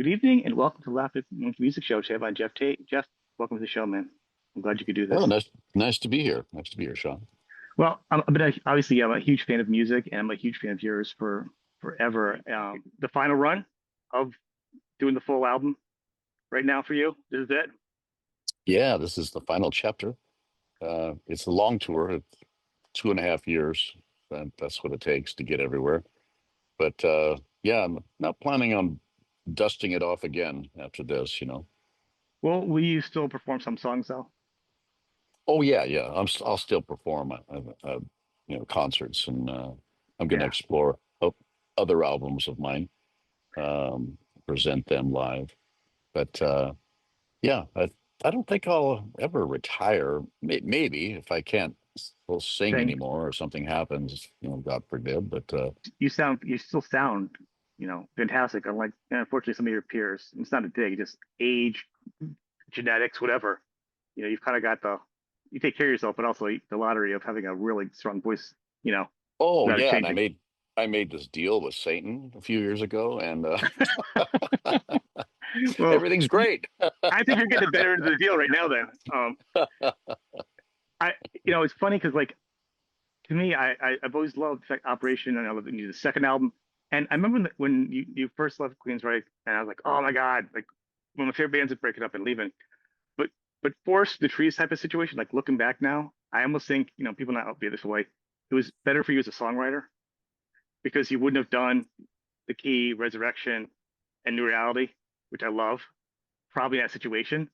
Good evening and welcome to Laughter Music Show. Today I'm Geoff Tate. Jeff, welcome to the show, man. I'm glad you could do Oh, this. nice to be here. Nice to be here, Sean. Well, obviously I'm a huge fan of music and I'm a huge fan of yours for forever. The final run of doing the full album right now for you. This is it. Yeah, this is the final chapter. It's a long tour. It's 2.5 years. That's what it takes to get everywhere. But yeah, I'm not planning on dusting it off again after this. Well, will you still perform some songs though? Oh yeah. I'll still perform, concerts, and I'm going to Yeah. explore other albums of mine, um, present them live. But yeah, I don't think I'll ever retire. Maybe if I can't still sing Saying anymore or something happens, God forbid. But you still sound, fantastic. Unlike unfortunately some of your peers. It's not a dig, just age, genetics, whatever. You've kind of got you take care of yourself, but also the lottery of having a really strong voice, oh without it yeah, and I changing. made I made this deal with Satan a few years ago, and Well, everything's great. I think you're getting the better end of the deal right now. Then, I, it's funny because like to me, I've always loved Operation, and I love the second album. And I remember when you first left Queensrÿche, and I was like, oh my god, like one of my favorite bands is breaking up and leaving. But Force the Trees type of situation, like looking back now, I almost think people not be this way. It was better for you as a songwriter because you wouldn't have done the Key, Resurrection, and New Reality, which I love, probably in that situation,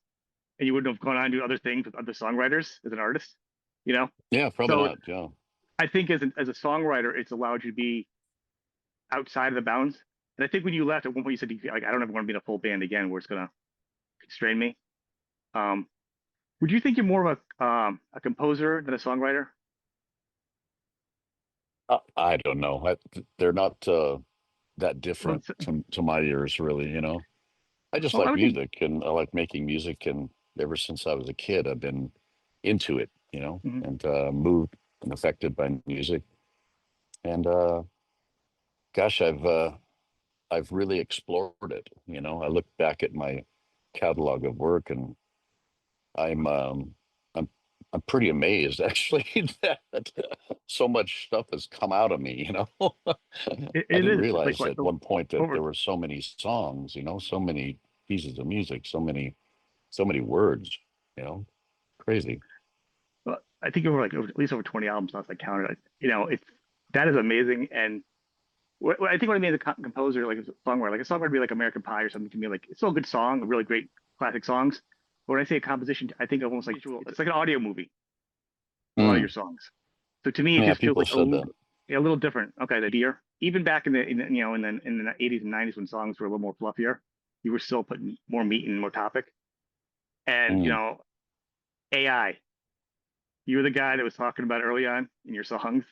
and you wouldn't have gone on to do other things with other songwriters as an artist, you know. Yeah, probably So not. Yeah. I think as a songwriter, it's allowed you to be outside of the bounds. And I think when you left at one point, you said like I don't ever want to be in a full band again, where it's gonna constrain me. Um, would you think you're more of a composer than a songwriter? I don't know. They're not that Well, different to my ears, really. I just I like would think. music, and I like making music, and ever since I was a kid, I've been into it, Mhm. and moved and affected by music. And gosh, I've really explored it. I look back at my catalog of work, and I'm um, I'm I'm pretty amazed actually that so much stuff has come out of me. I It didn't is. It's like realize what at one point that over. there were so many songs, so many pieces of music, so many words, you know, crazy. Well, I think over at least over 20 albums last I counted. It's that is amazing. And I think what I mean as a composer, like a songwriter, like a songwriter would be like American Pie or something to me. Like it's still a good song, really great classic songs. But when I say a composition, I think of almost like it's like an audio movie. A lot of your Mm. songs. So to me, it Yeah, just feels people like said that. a little different. Okay, the deer. Even back in the 80s and 90s when songs were a little more fluffier, you were still putting more meat and more topic. And Mm. AI. You were the guy that was talking about early on in your songs.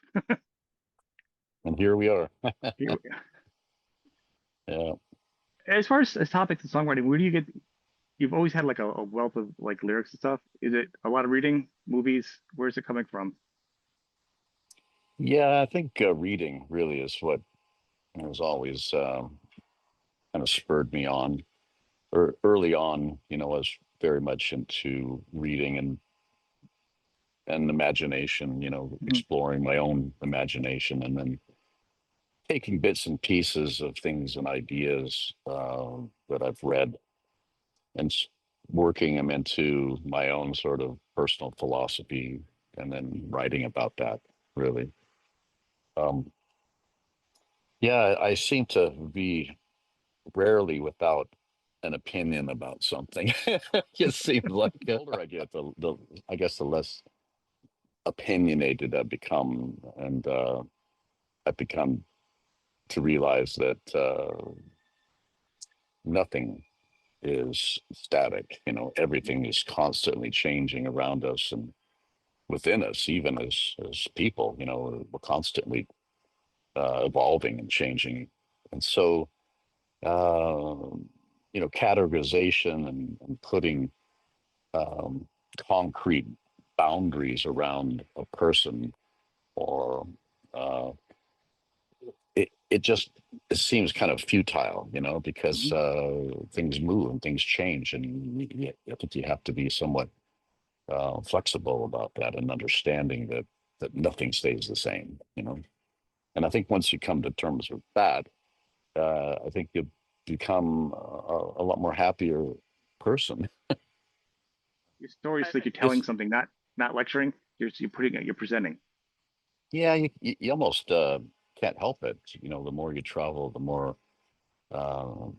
And here we are. You- Yeah. As far as topics and songwriting, where do you get? You've always had like a wealth of like lyrics and stuff. Is it a lot of reading, movies? Where's it coming from? Yeah, I think reading really is what has always kind of spurred me on. Early on, I was very much into reading and imagination, Mhm. exploring my own imagination, and then taking bits and pieces of things and ideas that I've read and working them into my own sort of personal philosophy, and then writing about that, really. Um, yeah, I seem to be rarely without an opinion about something. It seems like the older I get, the I guess the less opinionated I've become, and I've become to realize that nothing is static. Everything is constantly changing around us and within us, even as people. We're constantly evolving and changing, and so uh, categorization and putting um, concrete boundaries around a person or uh, it seems kind of futile, because Mhm. things move and things change, and I think you have to be somewhat flexible about that and understanding that nothing stays the same. And I think once you come to terms with that, I think you become a lot more happier person. Your stories like you're telling It's something, not lecturing. You're putting it, you're presenting. Yeah, you almost can't help it. The more you travel, the more uh,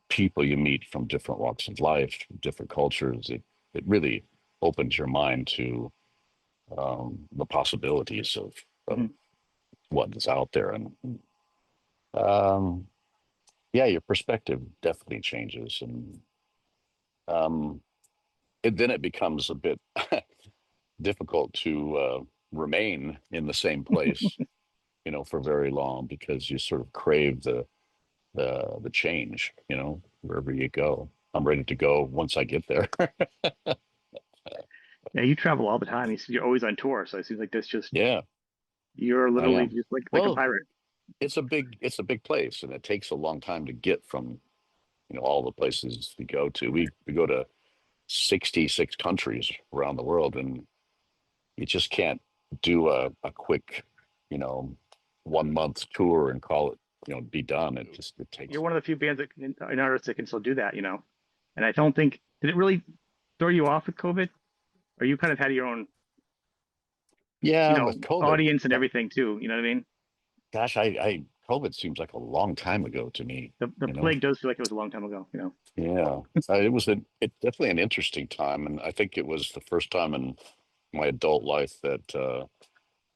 people you meet from different walks of life, different cultures. It really opens your mind to the possibilities of Mhm. what is out there, and um, yeah, your perspective definitely changes, and um, then it becomes a bit difficult to remain in the same place, for very long, because you sort of crave the change, wherever you go. I'm ready to go once I get there. Yeah, you travel all the time. You're always on tour, so it seems like that's just Yeah, you're I literally am. just like a Well, pirate. it's a big place, and it takes a long time to get from all the places we go to. We go to 66 countries around the world, and you just can't do a quick, you know 1 month tour and call it, be done. It You're takes. one of the few bands an artist that can still do that. And I don't think did it really throw you off with COVID, or you kind of had your own, Yeah, with COVID. audience and everything too. You know what I mean? Gosh, I COVID seems like a long time ago to me. The You know, plague does feel like it was a long time ago. yeah, it definitely an interesting time, and I think it was the first time in my adult life that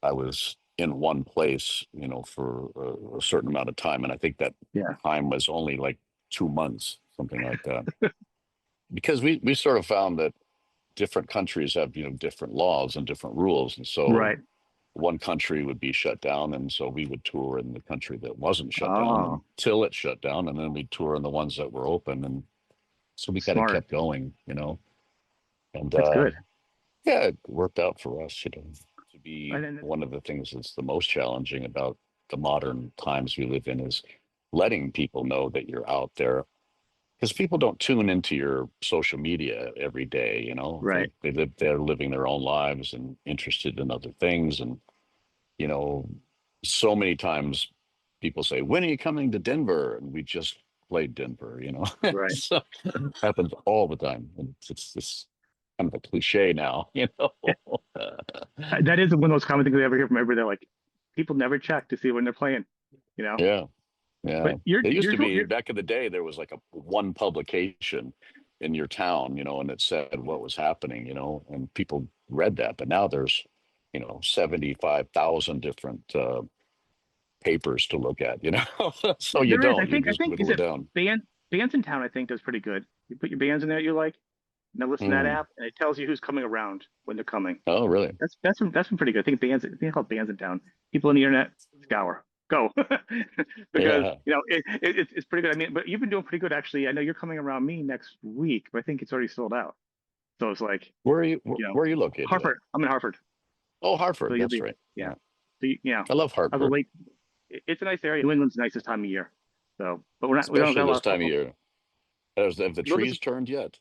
I was in one place, for a certain amount of time, and I think that Yeah. time was only like 2 months, something like that, because we sort of found that different countries have different laws and different rules, and so Right. one country would be shut down, and so we would tour in the country that wasn't shut down Oh, until it shut down, and then we'd tour in the ones that were open, and so we kind of smart. kept going. And That's good. yeah, it worked out for us, to be And then one of the things that's the most challenging about the modern times we live in is letting people know that you're out there, because people don't tune into your social media every day. right. They're living their own lives and interested in other things, and you know, so many times people say, "When are you coming to Denver?" And we just played Denver. Right. So it happens all the time. And it's kind of a cliche now. Yeah, that is one of those common things I ever hear from everybody. They're like, people never check to see when they're playing, you know. Yeah, yeah. But you're It used you're to be you're back in the day, there was like a one publication in your town, and it said what was happening, and people read that. But now there's 75,000 different papers to look at. So you there is. don't, you I just think is whittle it it down. bands in town. I think does pretty good. You put your bands in there you like, and then listen to that Mm. app, and it tells you who's coming around when they're coming. Oh, really? That's been pretty good. I think called bands in town. People on the internet scour go because Yeah. it's pretty good. I mean, but you've been doing pretty good actually. I know you're coming around me next week, but I think it's already sold out. So it's like Where are you? you know Where are you located at? Hartford. I'm in Hartford, Oh, so Hartford. you'll That's be right. yeah. Yeah, So I love I was a Hartford, late. It's a nice area. New England's nice this time of year. So, but we don't especially got a this lot time of of year. Have the a little bit. trees turned yet?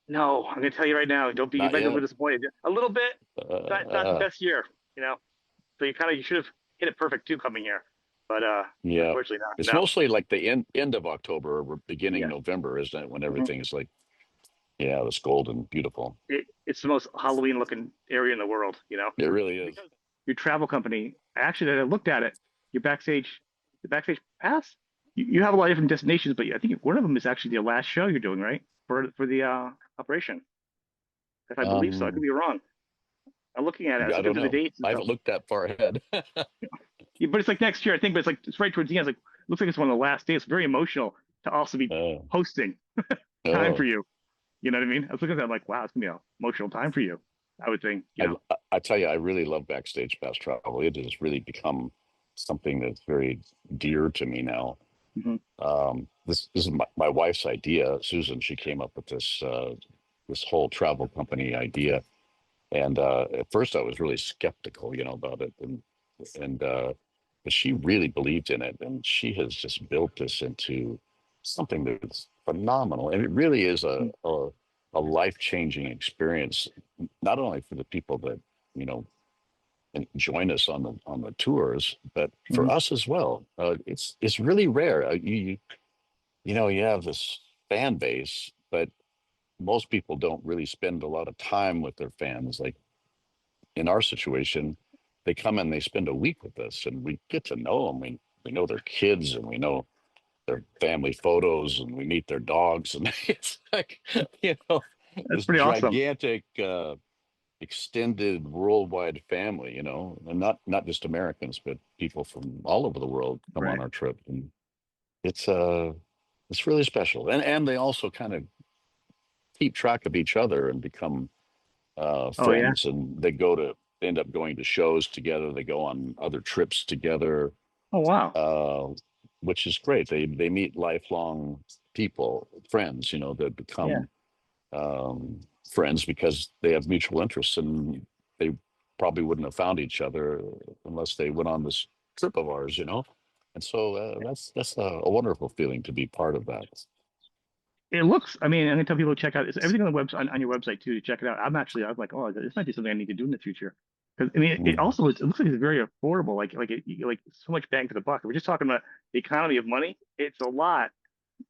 No, I'm gonna tell you right now. Don't be. You Not might be a yet. little disappointed. A little bit. Not the Uh, best year. You know. So you should have hit it perfect too coming here, but yeah, unfortunately not. it's No. mostly like the end of October or beginning Yes. November, isn't it? When Mhm. everything's like, yeah, it's golden, beautiful. It's the most Halloween looking area in the world. It really is. Because your travel company. Actually, I looked at it. Your the backstage pass. You have a lot of different destinations, but I think one of them is actually the last show you're doing, right? For the operation. If I believe so, I could Um, be wrong. I'm looking at it. I was I looking don't through the know. dates and I stuff. haven't looked that far ahead. Yeah, but it's like next year, I think. But it's right towards the end. It's like looks like it's one of the last days. It's very emotional to also be Oh, hosting time for oh. you. You know what I mean? I was looking at that I'm like, wow, it's gonna be an emotional time for you. I would think, I, I tell you, I really love Backstage Pass Travel. It has really become something that's very dear to me now. Mhm. This is my wife's idea, Susan. She came up with this whole travel company idea, and at first I was really skeptical, about it, and but she really believed in it, and she has just built this into something that's phenomenal. And it really is a life-changing experience, not only for the people that, you know, and join us on the tours, but for Mm-hmm. us as well. It's really rare. You know, you have this fan base, but most people don't really spend a lot of time with their fans. Like in our situation, they come and they spend a week with us, and we get to know them. We know their kids, and we know their family photos, and we meet their dogs, and it's like, you know, That's this pretty awesome. gigantic extended worldwide family, you know, and not just Americans, but people from all over the world come on Right. our trip, and it's it's really special. And they also kind of keep track of each other and become Oh yeah. friends, and they end up going to shows together. They go on other trips together, Oh wow. uh, which is great. They meet lifelong people, friends, you know, that Yeah. become friends because they have mutual interests, and they probably wouldn't have found each other unless they went on this trip of ours, you know. And so that's a wonderful feeling to be part of that. It looks. I mean, I'm gonna tell people to check out. It's everything on the website on your website too to check it out. I'm like, oh, this might be something I need to do in the future. Because I mean, it Mm. also it looks like it's very affordable. Like so much bang for the buck. If we're just talking about the economy of money. It's a lot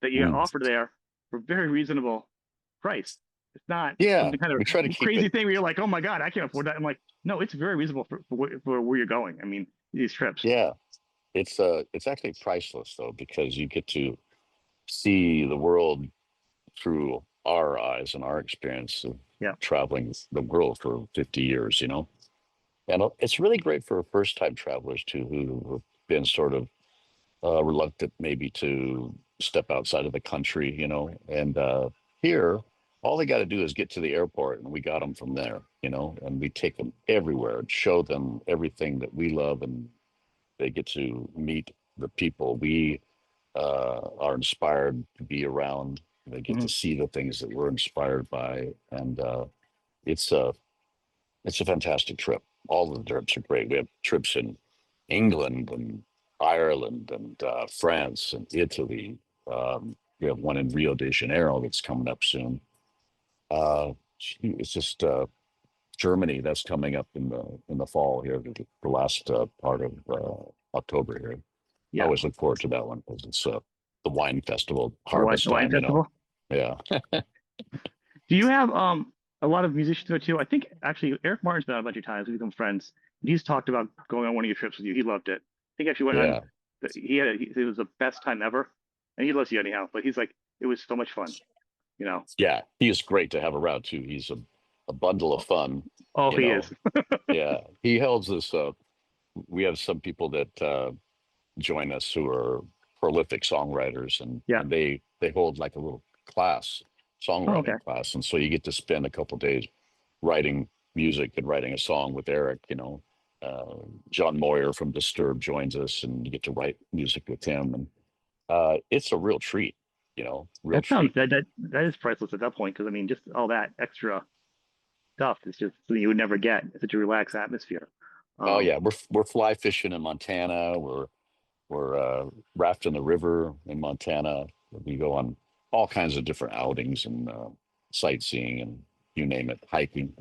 that you get Mm. offered there for very reasonable price. It's not Yeah, something kind we try to of keep crazy it. thing where you're like, oh my God, I can't afford that. I'm like, no, it's very reasonable for where you're going. I mean, these trips. Yeah, it's actually priceless though, because you get to see the world through our eyes and our experience of Yeah. traveling the world for 50 years, you know. And it's really great for first time travelers too, who have been sort of reluctant maybe to step outside of the country, you know. And here, all they got to do is get to the airport, and we got them from there, you know. And we take them everywhere and show them everything that we love, and they get to meet the people we are inspired to be around. They get to Mhm. see the things that we're inspired by, and it's a it's a fantastic trip. All the trips are great. We have trips in England and Ireland and France and Italy. We have one in Rio de Janeiro that's coming up soon. It's just Germany that's coming up in the fall here, the last part of October here. I Yeah. always look forward to that one because it's the wine festival, The harvest wine time, you know. festival. Yeah. Do you have a lot of musicians there too? I think actually Eric Martin's been on a bunch of times. We've become friends. And he's talked about going on one of your trips with you. He loved it. I think actually went on. Yeah. It was the best time ever, and he loves you anyhow. But he's like, it was so much fun. You know. Yeah. He is great to have around too. He's a bundle of fun, Oh, you he is. know. Yeah. He holds this we have some people that join us who are prolific songwriters, Yeah. and they hold like a little class, Oh, okay. songwriting class. And so you get to spend a couple days writing music and writing a song with Eric, you know. Uh, John Moyer from Disturbed joins us, and you get to write music with him. And it's a real treat, you know, real That sounds treat. that is priceless at that point because I mean, just all that extra stuff is just something you would never get. It's such a relaxed atmosphere. Oh Um, yeah, we're fly fishing in Montana. We're rafting the river in Montana. We go on all kinds of different outings and sightseeing and you name it, hiking.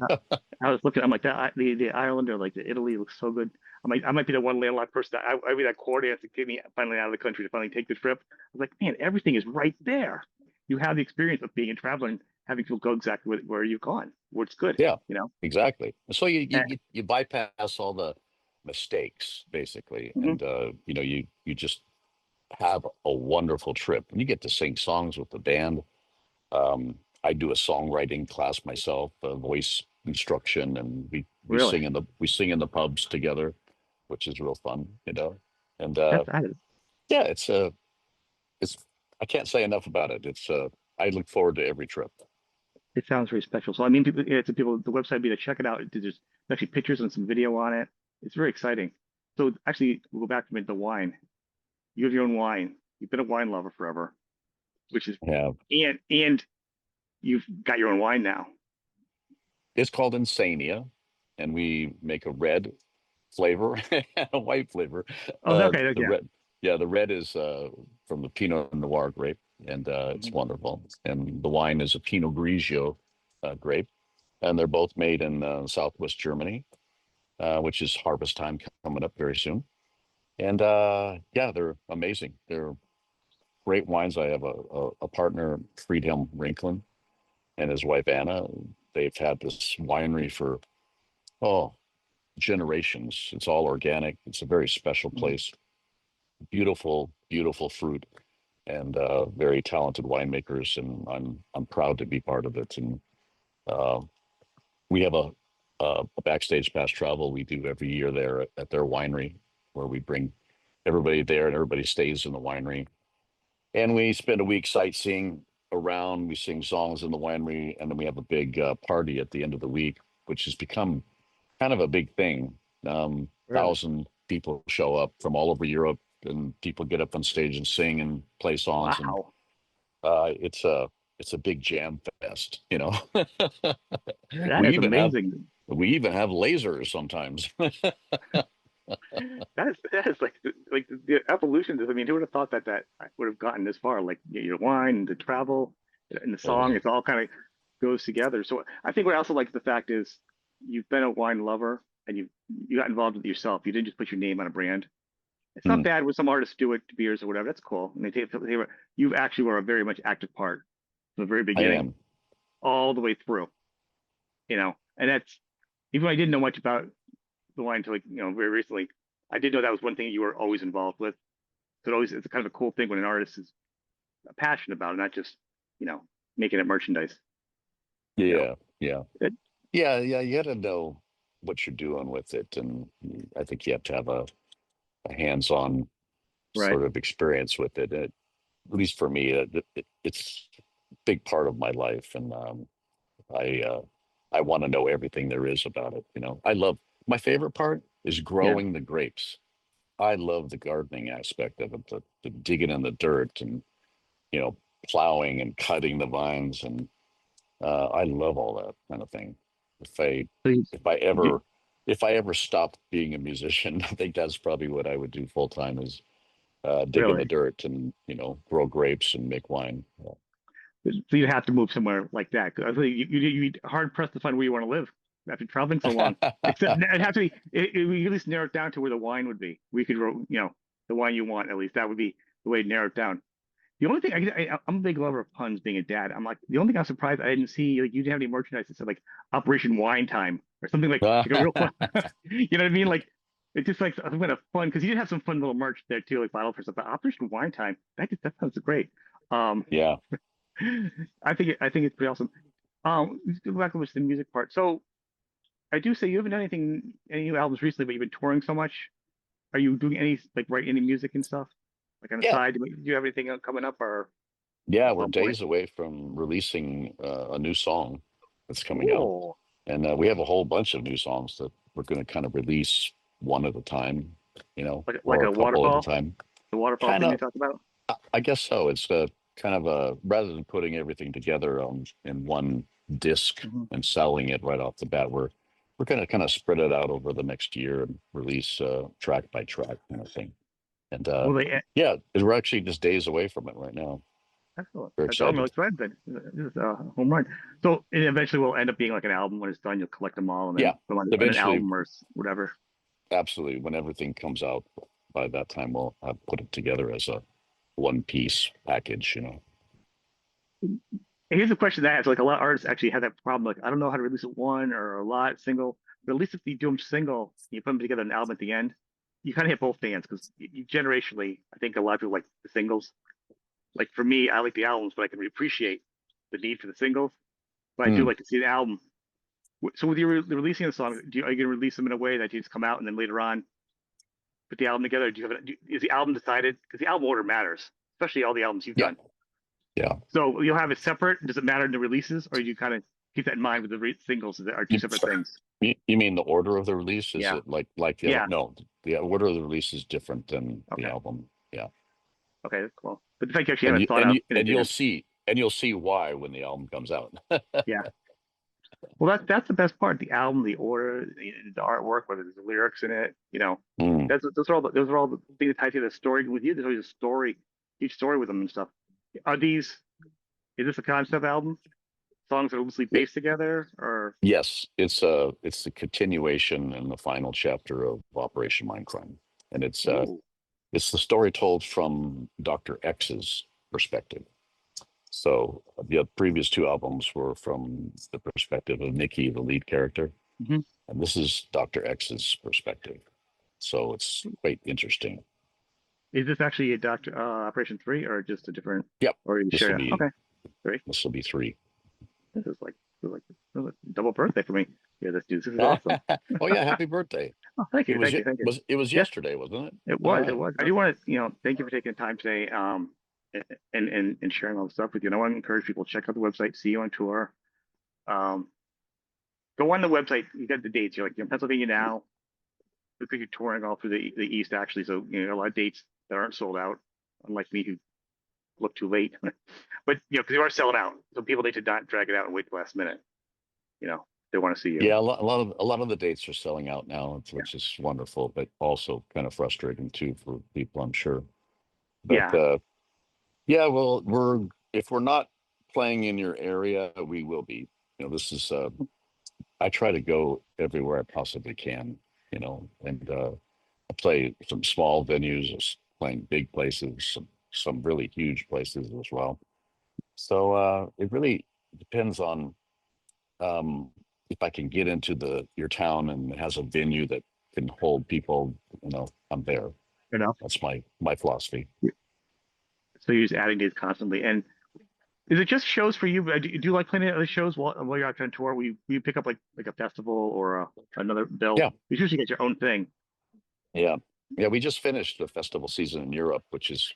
I was looking. I'm like that. The Ireland or like the Italy looks so good. I'm like I might be the one landlocked person. I'd be that coordinator to get me finally out of the country to finally take the trip. I was like, man, everything is right there. You have the experience of being a traveler and having people go exactly where you've gone, where it's good. Yeah, You know. exactly. So And, you bypass all the mistakes basically, mhm. and you know you just have a wonderful trip, and you get to sing songs with the band. I do a songwriting class myself, voice instruction, and Really, we sing in the pubs together, which is real fun, you know. And that is. yeah, it's I can't say enough about it. It's I look forward to every trip. It sounds very special. So I mean, people, yeah, to people, the website be to check it out. There's actually pictures and some video on it. It's very exciting. So actually, we'll go back to the wine. You have your own wine. You've been a wine lover forever, which is Yeah, and you've got your own wine now. it's called Insania, and we make a red. flavor and a white flavor. Oh, okay, The yeah. red, yeah, the red is from the Pinot Noir grape, and it's Mhm. wonderful. And the wine is a Pinot Grigio grape, and they're both made in Southwest Germany, which is harvest time coming up very soon. And yeah, they're amazing. They're great wines. I have a partner, Friedhelm Rinklin, and his wife Anna. They've had this winery for oh generations. It's all organic. It's a very special Mhm. place. Beautiful, beautiful fruit, and very talented winemakers. And I'm proud to be part of it. And uh, we have a backstage pass travel we do every year there at their winery, where we bring everybody there and everybody stays in the winery. And we spend a week sightseeing around. We sing songs in the winery, and then we have a big party at the end of the week, which has become kind of a big thing. Really? 1,000 people show up from all over Europe, and people get up on stage and sing and play songs, and Wow. it's a big jam fest. You know, That we is even have amazing. we even have lasers sometimes. That is like the evolution. I mean, who would have thought that would have gotten this far? Like your wine, the travel, and the song, it's all kind of goes together. So I think what I also like the fact is you've been a wine lover and you got involved with it yourself. You didn't just put your name on a brand. It's not Mm, bad when some artists do it to beers or whatever. That's cool. And you actually were a very much active part from the very I beginning am. all the way through. And that's even though I didn't know much about the wine until very recently. I did know that was one thing you were always involved with. So it's kind of a cool thing when an artist is passionate about it, not just you know making it merchandise. You know, Yeah, yeah, it, yeah, yeah. You got to know what you're doing with it, and I think you have to have a hands-on right? sort of experience with it. At least for me, it's a big part of my life, and I uh, I want to know everything there is about it. You know, I love my favorite part is Yeah. growing the grapes. I love the gardening aspect of it, the digging in the dirt and you know plowing and cutting the vines, and I love all that kind of thing. If I So you, if I you, ever if I ever stopped being a musician, I think that's probably what I would do full time is dig in the really? dirt and grow grapes and make wine. So you have to move somewhere like that. 'Cause I think you'd hard pressed to find where you want to live after traveling so long. Except it'd have to be. We at least narrow it down to where the wine would be. We could, the wine you want at least. That would be the way to narrow it down. The only thing I'm a big lover of puns, being a dad. I'm like the only thing I'm surprised I didn't see like you didn't have any merchandise that said like Operation Wine Time or something like a real fun. You know what I mean? Like it's just like some kind of fun because you did have some fun little merch there too, like bottle for stuff. But Operation Wine Time, that sounds great. Um, Yeah. I think it's pretty awesome. Let's go back to the music part. So I do say you haven't done any new albums recently, but you've been touring so much. Are you doing any like write any music and stuff like on the Yeah. side? Do you have anything coming up or Yeah. at We're some point? days away from releasing a new song that's coming out. Cool. And we have a whole bunch of new songs that we're going to kind of release one at a time, Like or a a couple at a waterfall, time. the waterfall Kind thing you of, talked about. I guess so. It's kind of rather than putting everything together in one disc Hmm. and selling it right off the bat, we're going to kind of spread it out over the next year and release track by track kind of thing. And Will they? yeah, we're actually just days away from it right now. Excellent. We're I'm really excited. excited. This is a home run. So it eventually will end up being like an album when it's done. You'll collect them all and then Yeah, put them on an eventually, album or whatever. absolutely. When everything comes out, by that time we'll have put it together as a one piece package. And here's a question that I have. Like a lot of artists actually have that problem. Like I don't know how to release it one or a lot single, but at least if you do them single, you put them together in an album at the end, you kind of hit both fans because generationally, I think a lot of people like the singles. Like for me, I like the albums, but I can appreciate the need for the singles. But I do Mm. like to see the album. So with your releasing the song, are you going to release them in a way that you just come out and then later on put the album together? Is the album decided? Because the album order matters, especially all the albums you've Yeah, done. yeah. So you'll have it separate. Does it matter in the releases, or do you kind of keep that in mind with the singles? That are two You, separate things. you mean the order of the release? Is Yeah. it like the other? Yeah. No, the order of the release is different than the Okay. album. Yeah, Okay. That's cool. But the fact you actually and have you it thought and out you in and you'll advance. see and you'll see why when the album comes out. Yeah. Well, that's the best part. The album, the order, the artwork, whether there's lyrics in it, Mm. those are all the things that tie to the story. With you, there's always a story, each story with them and stuff. Are these? Is this a concept album? Songs that are loosely Y- based together, or Yes, it's the continuation and the final chapter of Operation Mindcrime, and ooh, it's the story told from Dr. X's perspective. So the previous two albums were from the perspective of Nikki, the lead character, hmm and this is Dr. X's perspective. So it's quite interesting. is this actually a Doctor Operation 3 or just a different? Yep, Or you this will share it? be Okay, 3. this will be three. This is like double birthday for me. Yeah, this is awesome. Oh yeah, happy birthday! Oh, thank It you, was thank you, thank you. it was Yes, yesterday, wasn't it? it All was. It right. was. I do want to, thank you for taking the time today, and sharing all the stuff with you. And I want to encourage people to check out the website, see you on tour. Um, go on the website. You got the dates. You're like you're in Pennsylvania now. Looks like you're touring all through the East actually. So a lot of dates that aren't sold out, unlike me who look too late. But because you are selling out, so people need to not drag it out and wait the last minute. They want to see you. Yeah, a lot of the dates are selling out now, Yeah. which is wonderful, but also kind of frustrating too for people, I'm sure. But Yeah. yeah, well, if we're not playing in your area, we will be. This is I try to go everywhere I possibly can, and I play some small venues, playing big places, some really huge places as well. So it really depends on if I can get into your town and it has a venue that can hold people. I'm there. Enough. That's my philosophy. So you're just adding dates constantly. And is it just shows for you? Do you like playing other shows while you're out on tour? Will you pick up like a festival or another bill? Yeah, You usually get your own thing. yeah, yeah. We just finished the festival season in Europe, which is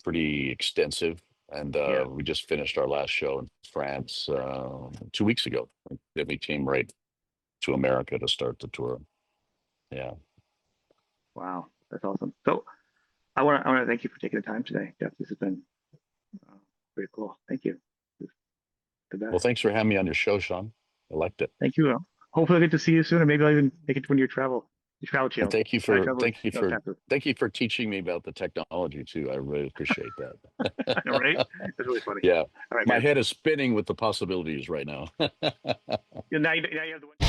pretty extensive. And Yeah. we just finished our last show in France 2 weeks ago. Then we came right to America to start the tour. Yeah. Wow. That's awesome. So I want to thank you for taking the time today, Jeff. This has been uh, very cool. Thank you. This is the Well, best. thanks for having me on your show, Sean. I liked it. Thank you. Hopefully I get to see you soon, or maybe I'll even make it to one of your travel And channels. Travel chapters. thank you for teaching me about the technology too. I really appreciate that. All right. That's really funny. Yeah. All right, My man. head is spinning with the possibilities right now. Now you have the one.